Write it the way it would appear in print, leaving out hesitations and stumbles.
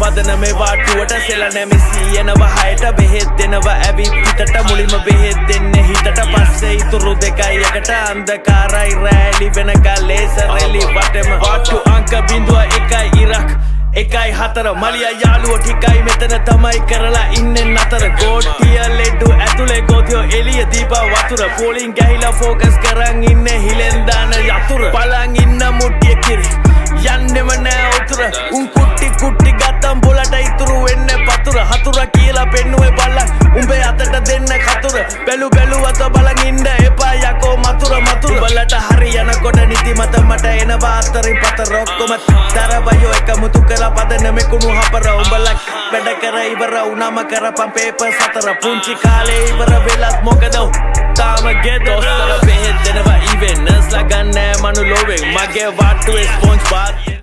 පදන මේ වාටුවට සෙලන මෙසී එනවා හයට බෙහෙත් දෙනවා ඇවි පිටට මුලින්ම බෙහෙත් දෙන්නේ හිතට පස්සේ ඉතුරු දෙකයි එකට අන්ධකාරයි රැලි වෙනකල් ලේසර් එලි වටෙම වාටු අංක බිඳුව එකයි ඉරක් එකයි හතර මලියා යාළුවෝ ටිකයි මෙතන තමයි කරලා ඉන්නේ නතර ගෝටිය ලෙඩු ඇතුලේ ගෝතියෝ එළිය දීපා වතුර පෝලිං ගැහිලා ෆෝකස් කරන් ඉන්නේ හිලෙන් දාන යතුර බලන් ඉන්න මුට්ටිය කිරි යන්නෙම නෑ උතුර උන් කුට්ටි ගත්තම් බොලට ඉතුරු වෙන්නේ පතුර හතුර කියලා පෙන්නුවේ බලන් උඹේ අතට දෙන්න කතුර බැලු අත බලන් ඉන්න එපා යකෝ මතුර බලට හරි යනකොට නිදි මත මට එනවා අතරින් පතර ඔක්කොම තරවයෝ එක මුතු කරලා පදන මෙකුණු හපර උඹලා වැඩ කර ඉවර උනම කරපම් පේපර් සතර පුංචි කාලේ ඉවර වෙලත් මොකද තාම ගෙදොස්තර බෙහෙත් දෙනවා ඉවෙන් නර්ස්ලා ගන්නෑ මනු ලෝවෙන් මගේ වාට්ටුවේ ස්පොන්ජ් බාත්